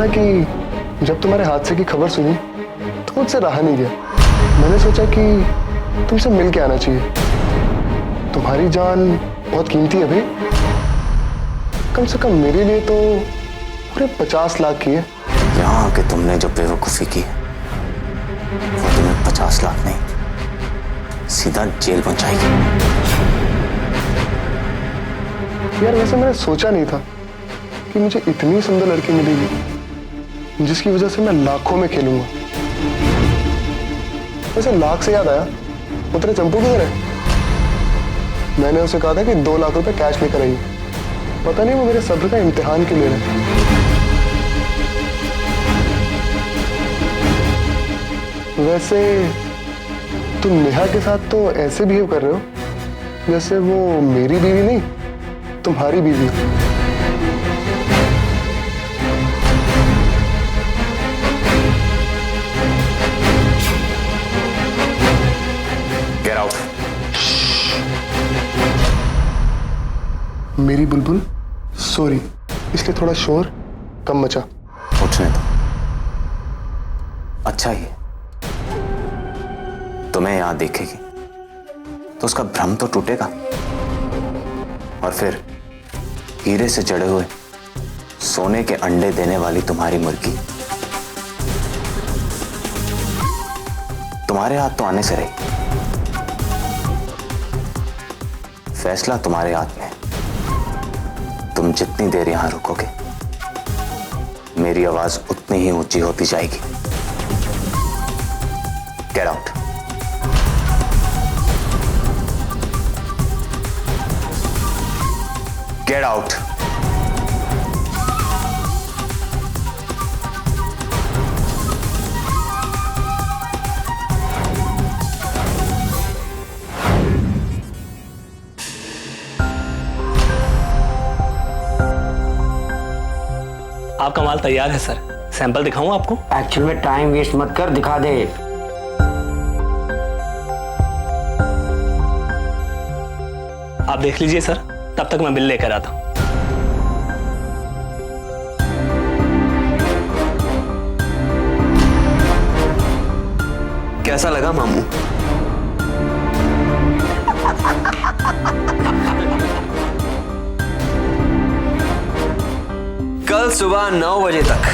ना कि जब तुम्हारे हादसे की खबर सुनी तो मुझसे रहा नहीं गया। मैंने सोचा कि तुमसे मिल के आना चाहिए। तुम्हारी जान बहुत कीमती है भाई, कम से कम मेरे लिए तो पूरे 50 लाख की है। यहाँ आके तुमने जो बेवकूफ़ी की वो तुम्हें 50 लाख नहीं, सीधा जेल पहुंचाएगी। यार वैसे मैंने सोचा नहीं था कि मुझे इतनी सुंदर लड़की मिलेगी जिसकी वजह से मैं लाखों में खेलूंगा। वैसे लाख से याद आया, वो तेरे चंपू किधर है? मैंने उसे कहा था कि 2 लाख रुपए कैश लेकर आइए। पता नहीं वो मेरे सब्र का इम्तिहान क्यों ले रहे हैं। वैसे तुम नेहा के साथ तो ऐसे बिहेव कर रहे हो जैसे वो मेरी बीवी नहीं, तुम्हारी बीवी। Get out. मेरी बुलबुल सॉरी, इसलिए थोड़ा शोर कम मचा। उठने दो। अच्छा ही है, तुम्हें यहां देखेगी तो उसका भ्रम तो टूटेगा, और फिर हीरे से जड़े हुए सोने के अंडे देने वाली तुम्हारी मुर्गी तुम्हारे हाथ तो आने से रही। फैसला तुम्हारे हाथ में। तुम जितनी देर यहां रुकोगे मेरी आवाज उतनी ही ऊंची होती जाएगी। Get out. Get out. आपका माल तैयार है सर, सैंपल दिखाऊं आपको? एक्चुअल में टाइम वेस्ट मत कर, दिखा दे। आप देख लीजिए सर, तब तक मैं बिल लेकर आता हूं। कैसा लगा मामू? कल सुबह 9 बजे तक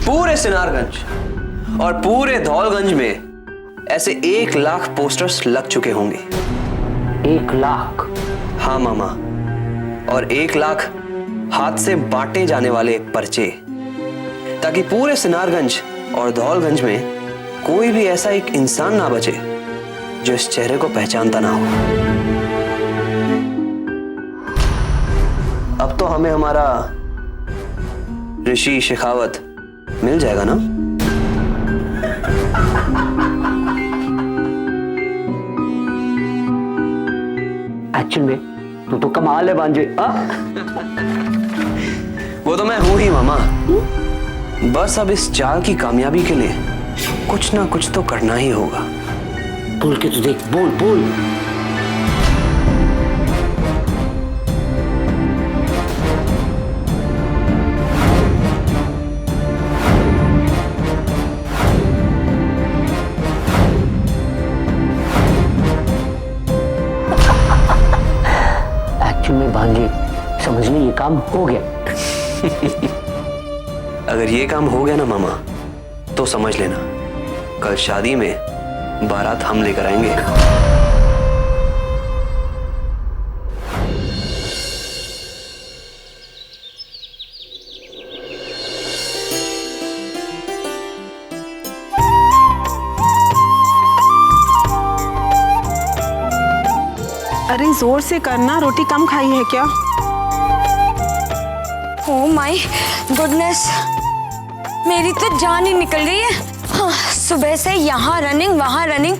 पूरे सिनारगंज और पूरे धौलगंज में ऐसे 1 लाख पोस्टर्स लग चुके होंगे। 1 लाख? हाँ मामा, और 1 लाख हाथ से बांटे जाने वाले पर्चे, ताकि पूरे सिनारगंज और धौलगंज में कोई भी ऐसा एक इंसान ना बचे जो इस चेहरे को पहचानता ना हो। अब तो हमें हमारा ऋषि शेखावत मिल जाएगा ना? एक्चुअल में तू तो कमाल है भांजे। वो तो मैं हूं ही मामा, बस अब इस चाल की कामयाबी के लिए कुछ ना कुछ तो करना ही होगा। बोल के तू देख, बोल बोल। एक्चुअल में भांजे समझ ले, ये काम हो गया। अगर ये काम हो गया ना मामा, तो समझ लेना कल शादी में बारात हम लेकर आएंगे। अरे जोर से करना, रोटी कम खाई है क्या? ओह माय गुडनेस, मेरी तो जान ही निकल रही है। हाँ, सुबह से यहाँ रनिंग वहाँ running.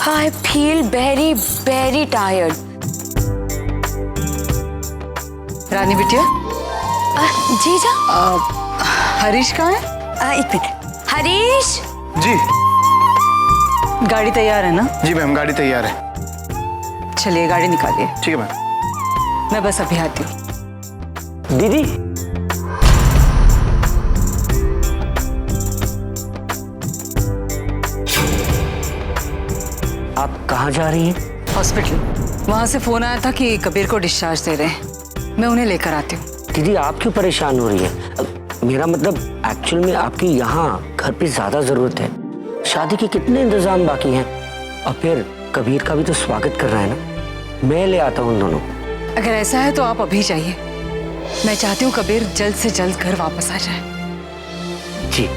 I feel very very tired. Rani बिटिया, जीजा। हरीश कहाँ है? एक मिनट। हरीश जी। गाड़ी तैयार है ना? जी मैम, गाड़ी तैयार है। चलिए गाड़ी निकालिए। ठीक है मैम। मैं बस अभी आती हूँ। दीदी कहाँ जा रही हैं? हॉस्पिटल। वहां से फोन आया था कि कबीर को डिस्चार्ज दे रहे हैं। मैं उन्हें लेकर आती हूँ। दीदी आप क्यों परेशान हो रही है? मेरा मतलब एक्चुअल में आपकी यहाँ घर पे ज्यादा जरूरत है। शादी के कितने इंतजाम बाकी हैं और फिर कबीर का भी तो स्वागत कर रहा है ना। मैं ले आता हूँ उन दोनों को। अगर ऐसा है तो आप अभी जाइए। मैं चाहती हूँ कबीर जल्द से जल्द घर वापस आ जाए। जी।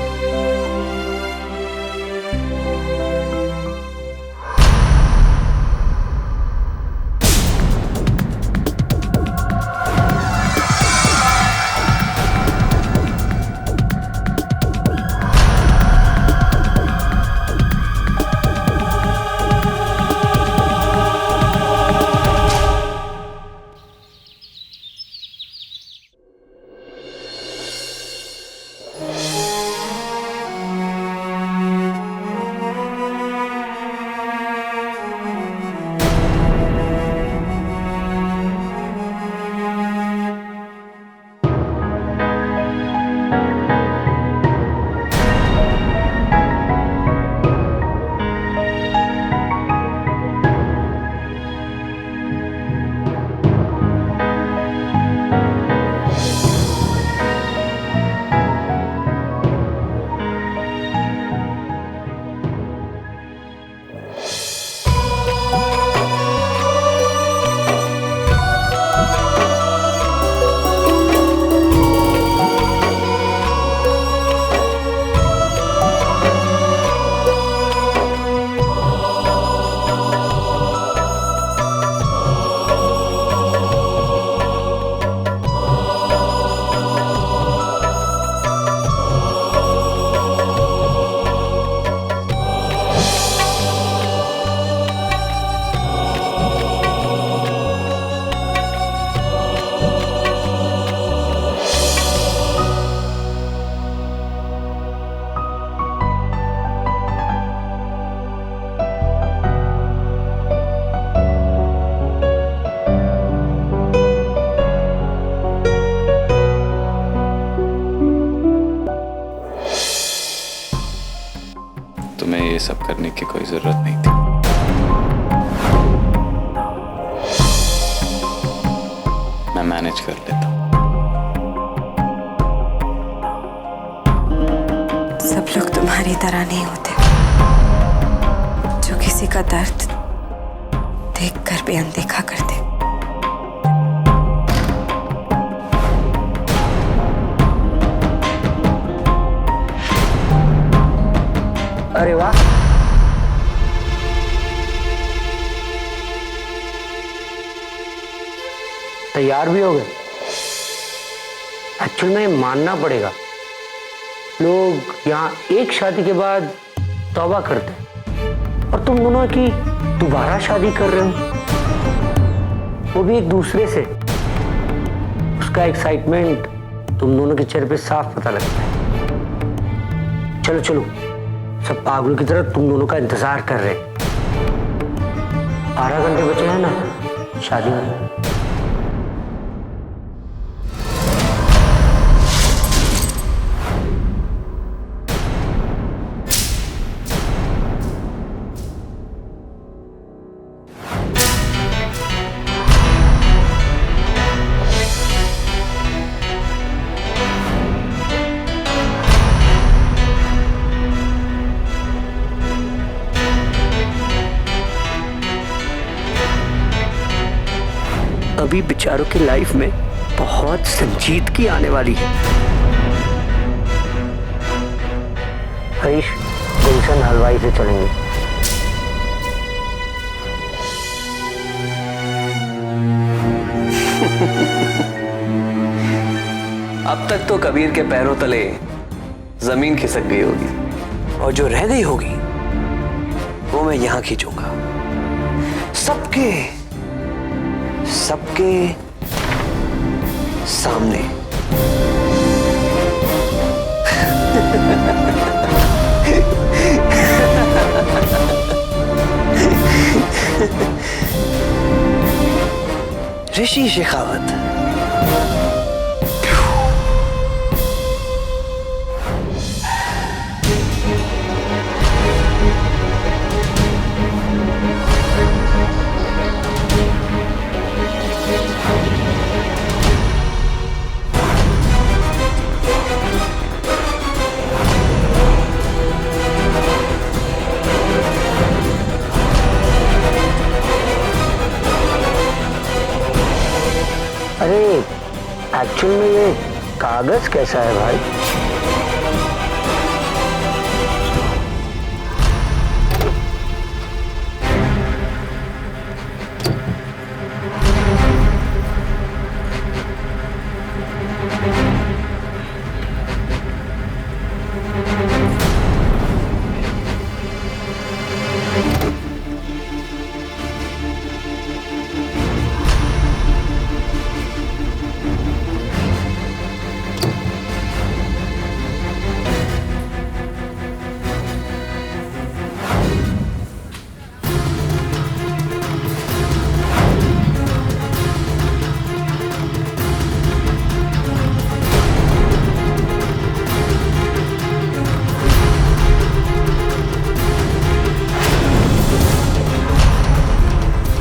तुम्हें ये सब करने की कोई जरूरत नहीं थी। मैं मैनेज कर लेता हूं। सब लोग तुम्हारी तरह नहीं होते, जो किसी का दर्द देखकर भी अनदेखा करते। अरे वाह, तैयार भी हो गए। एक्चुअल में मानना पड़ेगा, लोग यहाँ एक शादी के बाद तौबा करते हैं और तुम दोनों की दोबारा शादी कर रहे हो, वो भी एक दूसरे से। उसका एक्साइटमेंट तुम दोनों के चेहरे पे साफ पता लगता है। चलो चलो, सब पागलों की तरह तुम दोनों का इंतजार कर रहे हैं। 12 घंटे बचे हैं ना शादी में। अभी बेचारों की लाइफ में बहुत संजीदगी आने वाली है। हरीश, गुलशन हलवाई से चलेंगे। अब तक तो कबीर के पैरों तले जमीन खिसक गई होगी और जो रह गई होगी वो मैं यहां खींचूंगा। सबके सामने। ऋषि शेखावत। अरे एक्चुअल में ये कागज कैसा है भाई?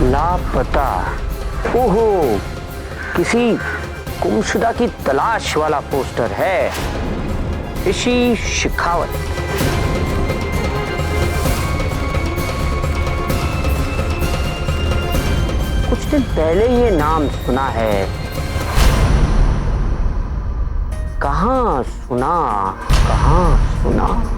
लापता। ओहो, किसी गुमशुदा की तलाश वाला पोस्टर है। ऋषि शेखावत। कुछ दिन पहले ये नाम सुना है। कहाँ सुना, कहाँ सुना?